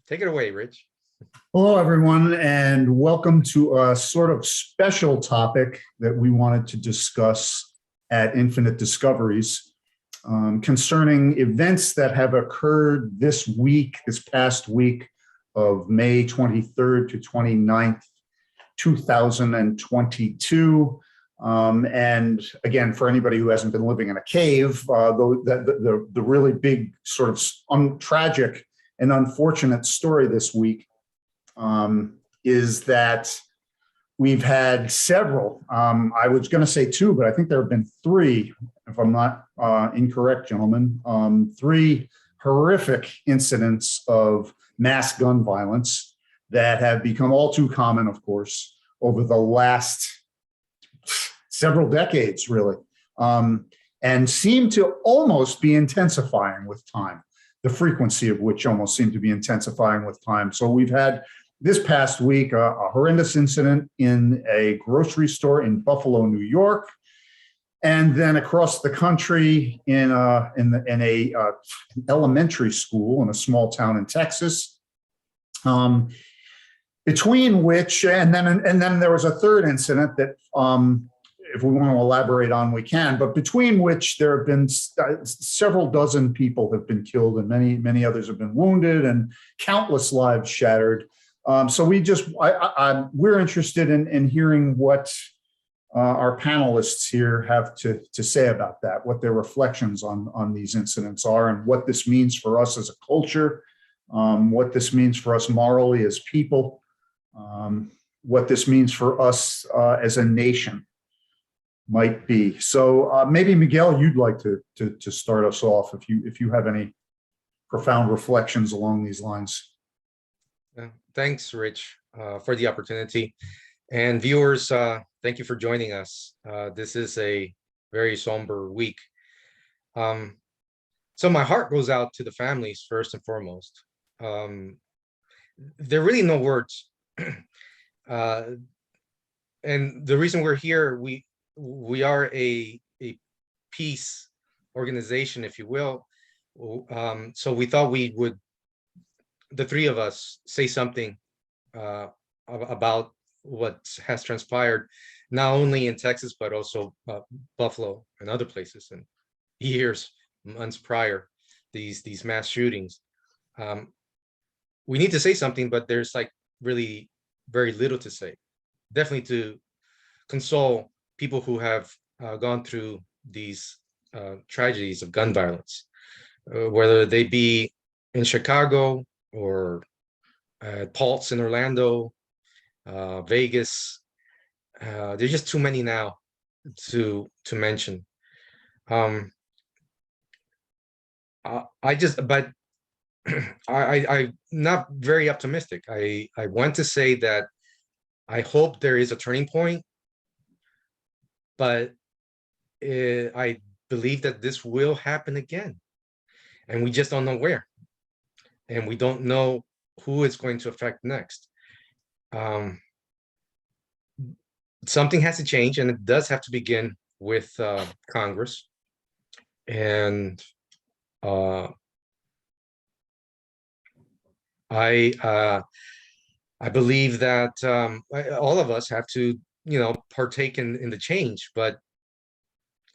Take it away, Rich. Hello, everyone, and welcome to a sort of special topic that we wanted to discuss at Infinite Discoveries concerning events that have occurred this week, this past week of May 23rd to 29th, 2022. And again, for anybody who hasn't been living in a cave, the really big sort of tragic and unfortunate story this week is that we've had several, I was going to say two, but I think there have been three, if I'm not incorrect, gentlemen, three horrific incidents of mass gun violence that have become all too common, of course, over the last several decades, really, and seem to almost be intensifying with time, the frequency of which almost seem to be intensifying with time. So we've had this past week a horrendous incident in a grocery store in Buffalo, New York, and then across the country in an elementary school in a small town in Texas. Between which, and then there was a third incident that, if we want to elaborate on, we can. But between which there have been several dozen people have been killed, and many others have been wounded, and countless lives shattered. So we're interested in hearing what our panelists here have to say about that, what their reflections on these incidents are, and what this means for us as a culture, what this means for us morally as people, what this means for us as a nation might be. So maybe Miguel, you'd like to start us off if you have any profound reflections along these lines. Thanks, Rich, for the opportunity. And viewers, thank you for joining us. This is a very somber week. So my heart goes out to the families first and foremost. There are really no words. And the reason we're here, we are a peace organization, if you will. So we thought we would, the three of us, say something about what has transpired, not only in Texas, but also Buffalo and other places, and months prior, these mass shootings. We need to say something, but there's like really very little to say. Definitely to console people who have gone through these tragedies of gun violence, whether they be in Chicago or Pulse in Orlando, Vegas. There's just too many now to mention. I'm not very optimistic. I want to say that I hope there is a turning point, but I believe that this will happen again, and we just don't know where, and we don't know who it's going to affect next. Something has to change, and it does have to begin with Congress. And I believe that all of us have to, partake in the change, but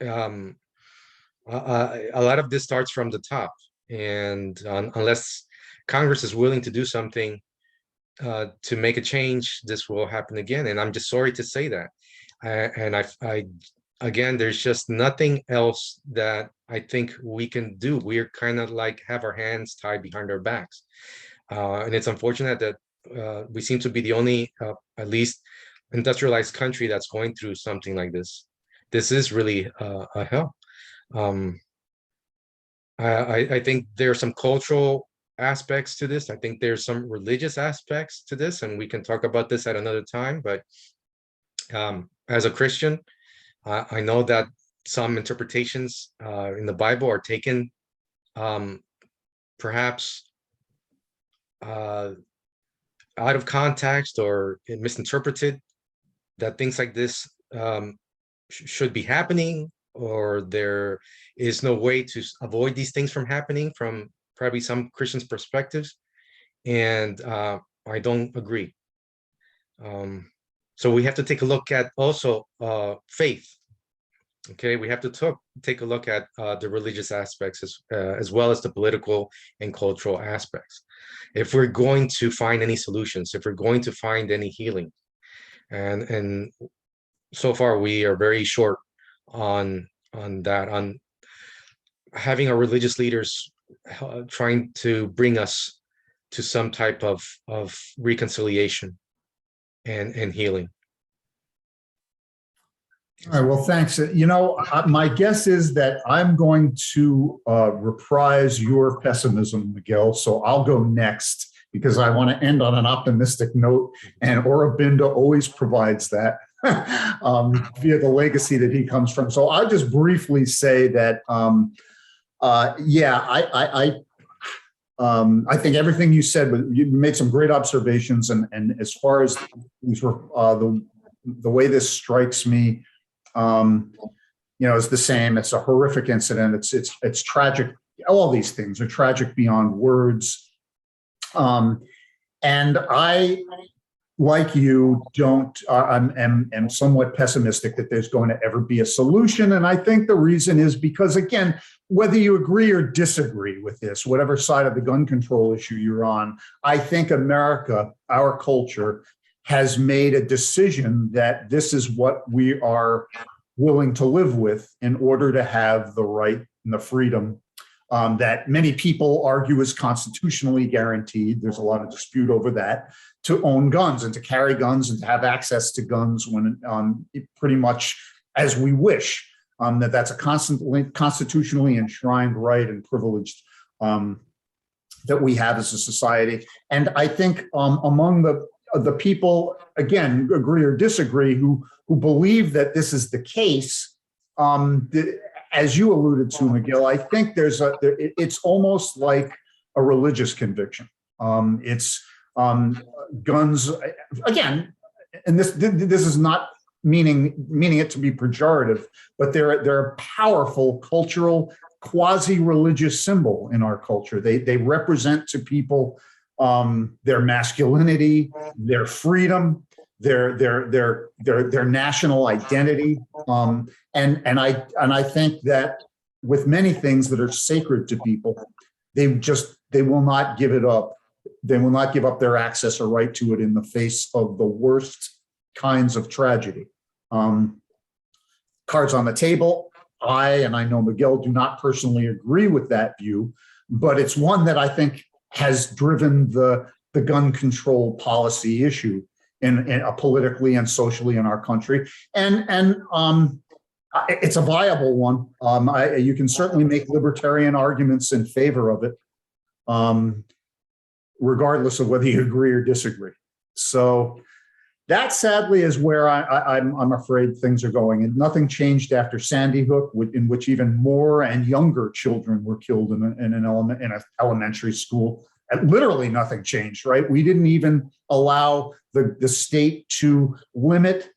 a lot of this starts from the top, and unless Congress is willing to do something to make a change, this will happen again. And I'm just sorry to say that. Again, there's just nothing else that I think we can do. We're kind of like have our hands tied behind our backs. And it's unfortunate that we seem to be the only, at least industrialized country that's going through something like this. This is really a hell. I think there are some cultural aspects to this. I think there's some religious aspects to this, and we can talk about this at another time. But as a Christian, I know that some interpretations in the Bible are taken perhaps out of context or misinterpreted, that things like this should be happening, or there is no way to avoid these things from happening from probably some Christians' perspectives. and I don't agree. So we have to take a look at also faith. Okay, we have to take a look at the religious aspects as well as the political and cultural aspects. If we're going to find any solutions, if we're going to find any healing, and so far we are very short on that, on having our religious leaders trying to bring us to some type of reconciliation and healing. All right, well, thanks. My guess is that I'm going to reprise your pessimism, Miguel. So I'll go next because I want to end on an optimistic note, and Aurobindo always provides that via the legacy that he comes from. So I'll just briefly say that, I think everything you said, but you made some great observations, and as far as these were the way this strikes me. It's the same. It's a horrific incident. It's tragic. All these things are tragic beyond words. And I, like you, am somewhat pessimistic that there's going to ever be a solution. And I think the reason is because, again, whether you agree or disagree with this, whatever side of the gun control issue you're on, I think America, our culture, has made a decision that this is what we are willing to live with in order to have the right and the freedom that many people argue is constitutionally guaranteed. There's a lot of dispute over that, to own guns and to carry guns and to have access to guns when pretty much as we wish. That's a constitutionally enshrined right and privilege that we have as a society. And I think among the people, again, agree or disagree, who believe that this is the case, as you alluded to, Miguel, I think it's almost like a religious conviction. It's guns, again, and this is not meaning it to be pejorative, but they're a powerful cultural, quasi-religious symbol in our culture. They represent to people their masculinity, their freedom, their national identity, and I think that with many things that are sacred to people, they will not give it up. They will not give up their access or right to it in the face of the worst kinds of tragedy. Cards on the table. I know Miguel do not personally agree with that view, but it's one that I think has driven the gun control policy issue in politically and socially in our country, and it's a viable one. You can certainly make libertarian arguments in favor of it, regardless of whether you agree or disagree. So that sadly is where I'm afraid things are going. And nothing changed after Sandy Hook, in which even more and younger children were killed in an elementary school. And literally nothing changed, right? We didn't even allow the state to limit,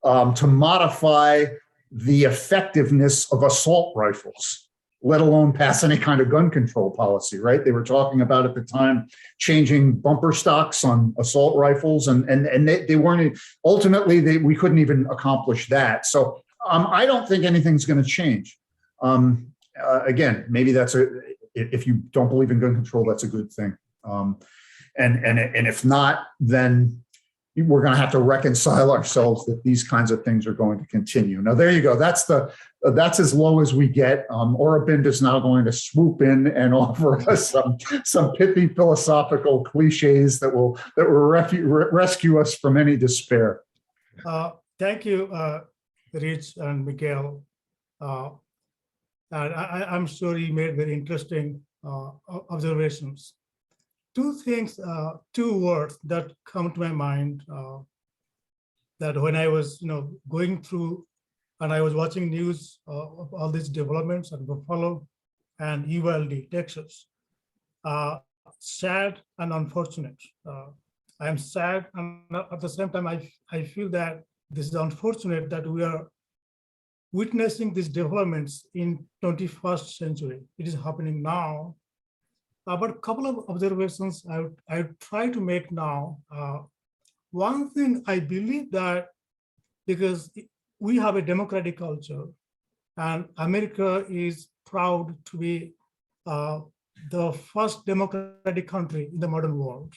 to modify the effectiveness of assault rifles, let alone pass any kind of gun control policy, right? They were talking about at the time changing bumper stocks on assault rifles, and they weren't, ultimately we couldn't even accomplish that. So I don't think anything's going to change. Again, maybe if you don't believe in gun control, that's a good thing. And if not, then we're going to have to reconcile ourselves that these kinds of things are going to continue. Now, there you go. That's as low as we get. Aurobindo is now going to swoop in and offer us some pithy philosophical cliches that will rescue us from any despair. Thank you, Rich and Miguel. And I'm sure you made very interesting observations. Two words that come to my mind that when I was, going through and I was watching news of all these developments at Buffalo and Uvalde, Texas. Sad and unfortunate. I am sad, and at the same time, I feel that this is unfortunate that we are witnessing these developments in 21st century. It is happening now. But a couple of observations I would try to make now. One thing I believe that because we have a democratic culture and America is proud to be the first democratic country in the modern world.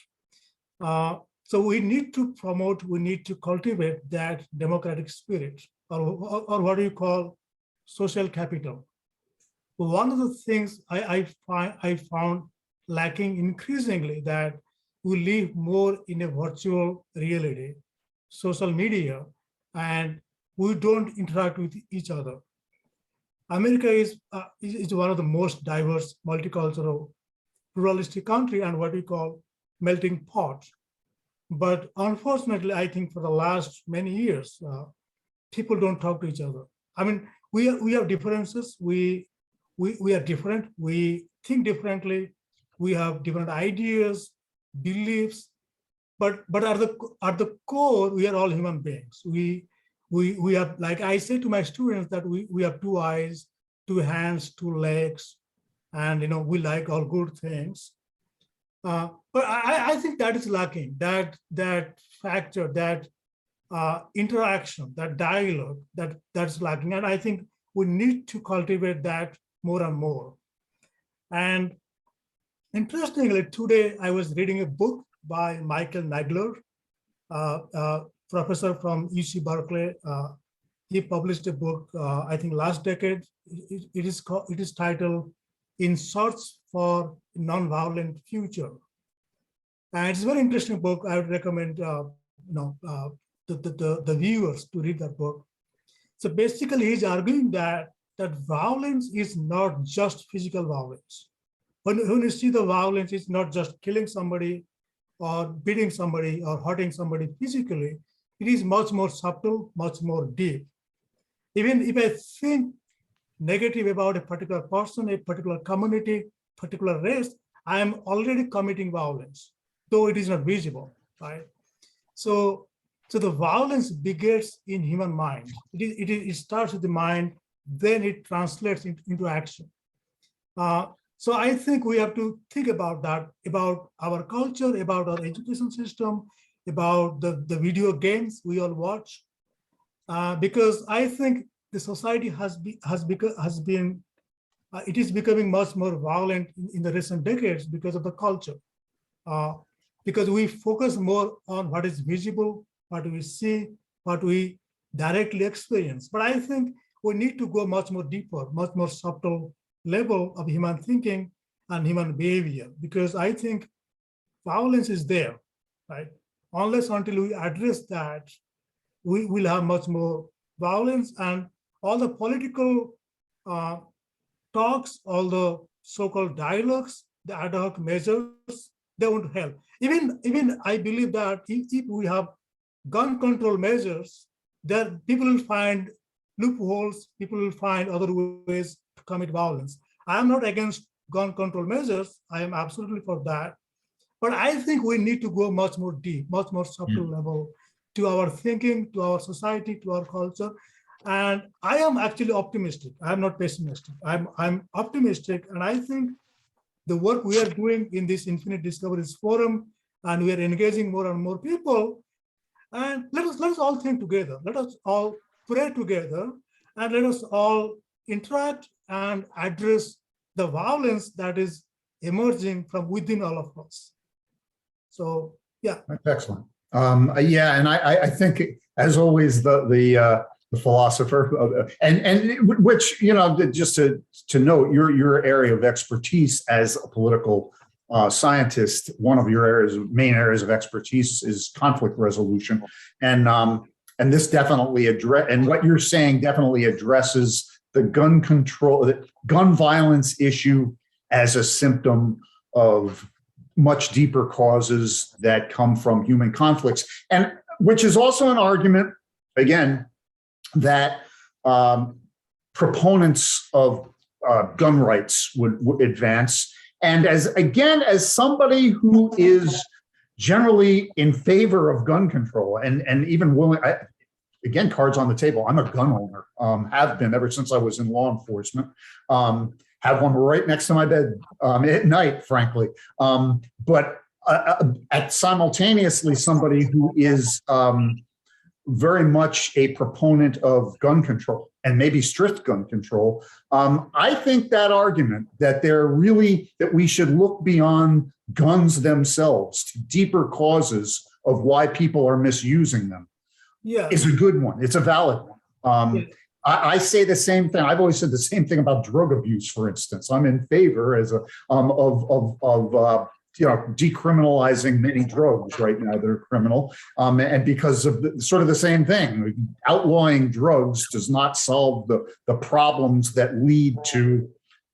So we need to promote, we need to cultivate that democratic spirit, or what do you call social capital. One of the things I found lacking increasingly that we live more in a virtual reality, social media, and we don't interact with each other. America is one of the most diverse, multicultural, pluralistic country and what we call melting pot. But unfortunately, I think for the last many years, people don't talk to each other. I mean, we have differences. We are different. We think differently. We have different ideas, beliefs, but at the core, we are all human beings. We have, like I say to my students, that we have two eyes, two hands, two legs, and we like all good things. But I think that is lacking. That factor, that interaction, that dialogue, that's lacking, and I think we need to cultivate that more and more. And interestingly, today I was reading a book by Michael Nagler, professor from UC Berkeley. He published a book, I think last decade. It is titled "In Search for Nonviolent Future," and it's a very interesting book. I would recommend the viewers to read that book. So basically, he's arguing that violence is not just physical violence. When you see the violence, it's not just killing somebody or beating somebody or hurting somebody physically. It is much more subtle, much more deep. Even if I think negative about a particular person, a particular community, particular race, I am already committing violence, though it is not visible, right? So the violence begins in human mind. It starts with the mind, then it translates into action. So I think we have to think about that, about our culture, about our education system, about the video games we all watch, because I think the society it is becoming much more violent in the recent decades because of the culture, because we focus more on what is visible, what we see, what we directly experience. But I think we need to go much more deeper, much more subtle level of human thinking and human behavior, because I think violence is there, right? Unless until we address that, we will have much more violence, and all the political talks, all the so-called dialogues, the ad hoc measures, they won't help. Even I believe that if we have gun control measures, that people will find loopholes, people will find other ways to commit violence. I am not against gun control measures. I am absolutely for that. But I think we need to go much more deep, much more subtle level to our thinking, to our society, to our culture. And I am actually optimistic. I'm not pessimistic. I'm optimistic. And I think the work we are doing in this Infinite Discoveries Forum, and we are engaging more and more people, and let us all think together. Let us all pray together, and let us all interact and address the violence that is emerging from within all of us. So, yeah. That's excellent. Yeah, and I think, as always, the philosopher, and which, just to note, your area of expertise as a political scientist, one of your main areas of expertise is conflict resolution, and this definitely and what you're saying definitely addresses the gun violence issue as a symptom of much deeper causes that come from human conflicts, and which is also an argument, again, that proponents of gun rights would advance. And as somebody who is generally in favor of gun control and even willing, again, cards on the table, I'm a gun owner, have been ever since I was in law enforcement, have one right next to my bed at night, frankly. But simultaneously, somebody who is very much a proponent of gun control and maybe strict gun control. I think that argument that that we should look beyond guns themselves to deeper causes of why people are misusing them is a good one. It's a valid one. I say the same thing. I've always said the same thing about drug abuse, for instance. I'm in favor of decriminalizing many drugs right now that are criminal, and because of sort of the same thing. Outlawing drugs does not solve the problems that lead to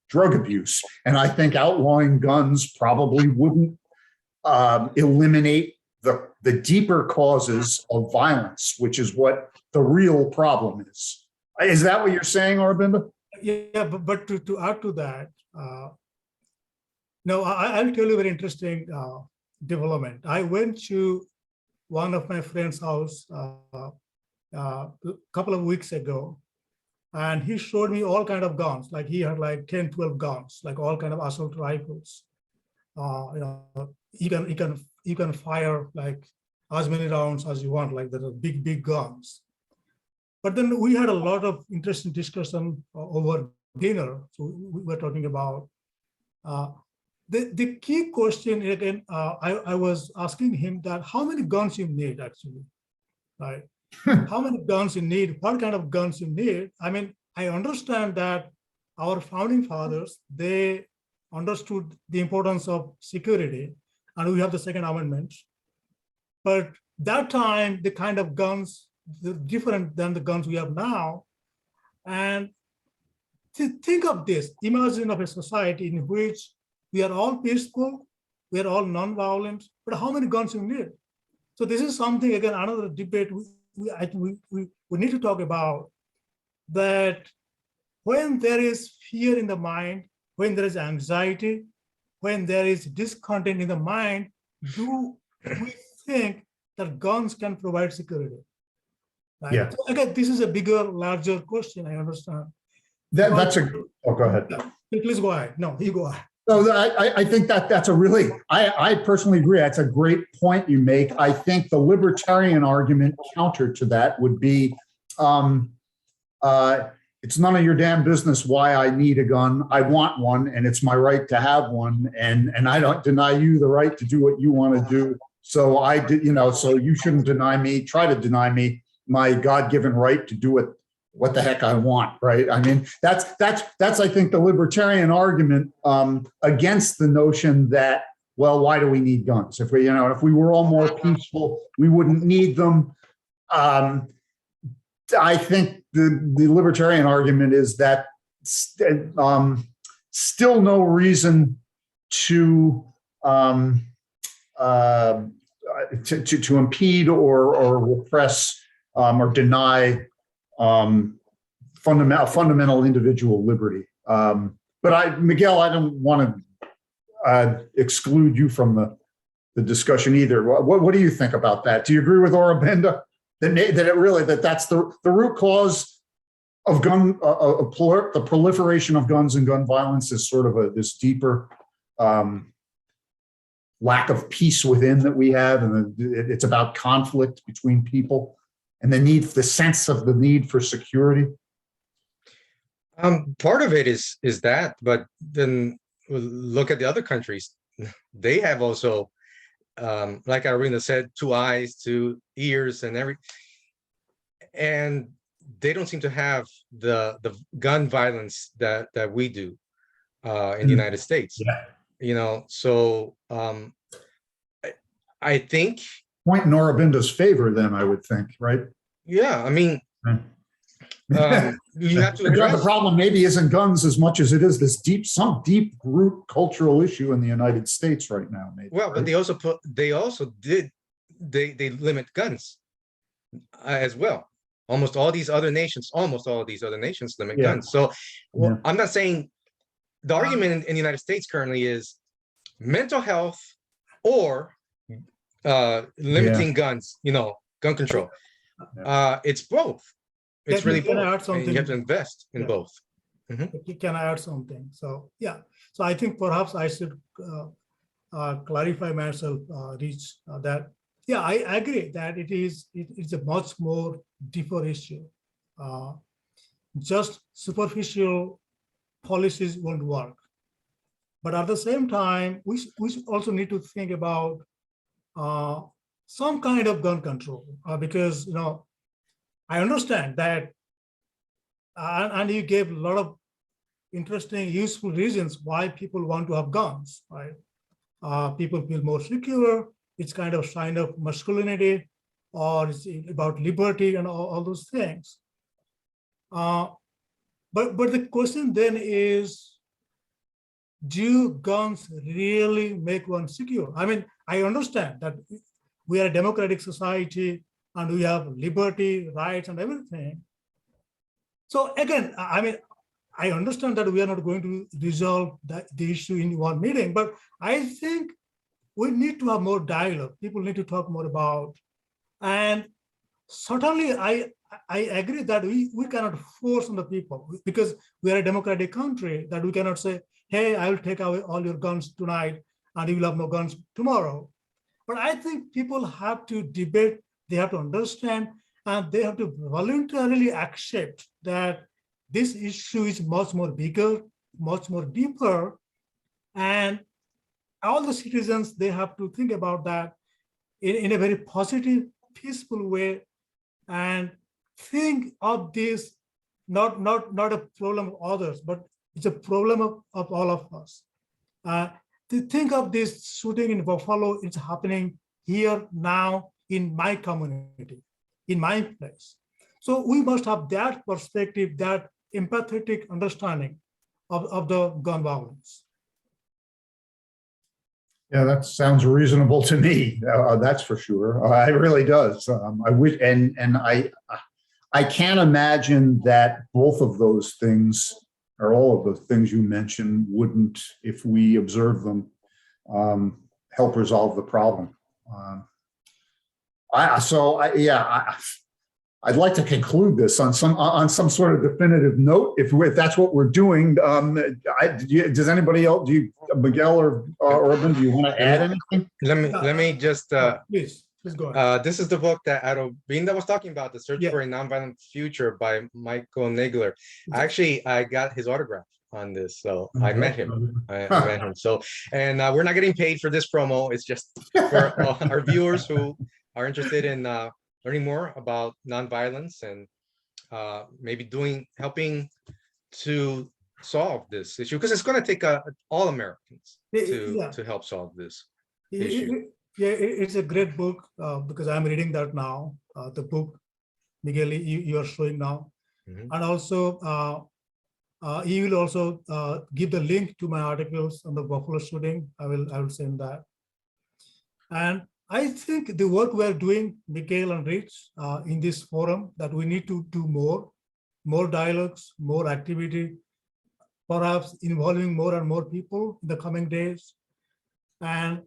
drug abuse, and I think outlawing guns probably wouldn't eliminate the deeper causes of violence, which is what the real problem is. Is that what you're saying, Aurobindo? Yeah, but to add to that, no, I'll tell you a very interesting development. I went to one of my friend's house a couple of weeks ago, and he showed me all kind of guns. Like he had like 10, 12 guns, like all kind of assault rifles. You can fire like as many rounds as you want, like the big guns. But then we had a lot of interesting discussion over dinner. So we were talking about the key question again. I was asking him that how many guns you need actually, right? How many guns you need? What kind of guns you need? I mean, I understand that our founding fathers, they understood the importance of security, and we have the Second Amendment. But that time, the kind of guns they're different than the guns we have now. And to think of this, imagine of a society in which we are all peaceful, we are all non-violent, but how many guns you need? So this is something, again, another debate we need to talk about, that when there is fear in the mind, when there is anxiety, when there is discontent in the mind, do we think that guns can provide security? Right? Yeah. So again, this is a bigger, larger question, I understand. Oh, go ahead. Please go ahead. No, you go ahead. No, I think that's a really, I personally agree. That's a great point you make. I think the libertarian argument counter to that would be, it's none of your damn business why I need a gun. I want one, and it's my right to have one. And I don't deny you the right to do what you want to do. So so you shouldn't try to deny me my God-given right to do what the heck I want, right? I mean, that's I think the libertarian argument against the notion that, well, why do we need guns? If we were all more peaceful, we wouldn't need them. I think the libertarian argument is that still no reason to impede or repress or deny fundamental individual liberty. But Miguel, I don't want to exclude you from the discussion either. What do you think about that? Do you agree with Aurobindo that's the root cause of the proliferation of guns and gun violence is sort of this deeper lack of peace within that we have, and it's about conflict between people and the sense of the need for security? Part of it is that, but then look at the other countries. They have also, like Irina said, 2 eyes, 2 ears, and they don't seem to have the gun violence that we do in the United States. Yeah. So I think point in Aurobindo's favor, then, I would think, right? Yeah, I mean, you have to address the problem. Maybe isn't guns as much as it is some deep root cultural issue in the United States right now. Maybe, well, right? but they limit guns as well. Almost all these other nations limit guns. So I'm not saying the argument in the United States currently is mental health or limiting guns, gun control. It's both. It's really both. And you have to invest in both. Can I add something? So yeah, so I think perhaps I should clarify myself, Rich, that yeah, I agree that it's a much more deeper issue. Just superficial policies won't work. But at the same time, we also need to think about some kind of gun control, because I understand that, and you gave a lot of interesting, useful reasons why people want to have guns, right? People feel more secure. It's kind of sign of masculinity, or it's about liberty and all those things. But the question then is, do guns really make one secure? I mean, I understand that we are a democratic society and we have liberty, rights, and everything. So again, I mean, I understand that we are not going to resolve the issue in one meeting, but I think we need to have more dialogue. People need to talk more about, and certainly I agree that we cannot force on the people, because we are a democratic country, that we cannot say, hey, I will take away all your guns tonight and you will have no guns tomorrow. But I think people have to debate, they have to understand, and they have to voluntarily accept that this issue is much more bigger, much more deeper, and all the citizens, they have to think about that in a very positive, peaceful way, and think of this not a problem of others, but it's a problem of all of us. To think of this shooting in Buffalo, it's happening here now in my community, in my place. So we must have that perspective, that empathetic understanding of the gun violence. Yeah, that sounds reasonable to me. That's for sure. It really does. I wish, and I can't imagine that both of those things, or all of the things you mentioned, wouldn't, if we observe them, help resolve the problem. I'd like to conclude this on some sort of definitive note, if that's what we're doing. Does anybody else, Miguel or Urban, do you want to add anything? Let me just Please go ahead. this is the book that Arobinda was talking about, The Search for a Nonviolent Future by Michael Nagler. Actually, I got his autograph on this, so I met him. I met him. So, and we're not getting paid for this promo. It's just for our viewers who are interested in learning more about nonviolence and maybe helping to solve this issue, because it's going to take all Americans to help solve this issue. It's a great book, because I'm reading that now. The book, Miguel, you are showing now, and also he will also give the link to my articles on the Buffalo shooting. I will send that. And I think the work we're doing, Miguel and Rich, in this forum, that we need to do more dialogues, more activity, perhaps involving more and more people in the coming days. And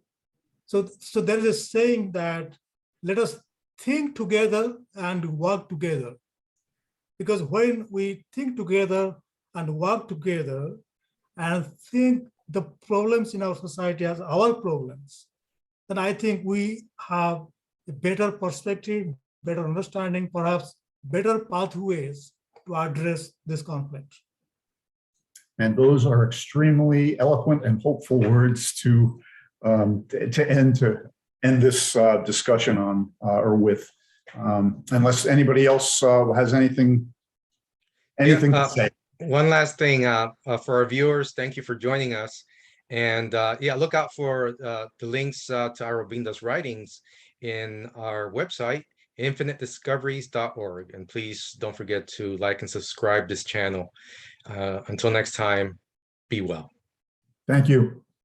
so there is a saying that let us think together and work together. Because when we think together and work together and think the problems in our society as our problems, then I think we have a better perspective, better understanding, perhaps better pathways to address this conflict. And those are extremely eloquent and hopeful words to end this discussion on or with. Unless anybody else has anything to say. One last thing for our viewers, thank you for joining us. And look out for the links to Arobinda's writings in our website, infinitediscoveries.org. And please don't forget to like and subscribe this channel. Until next time, be well. Thank you.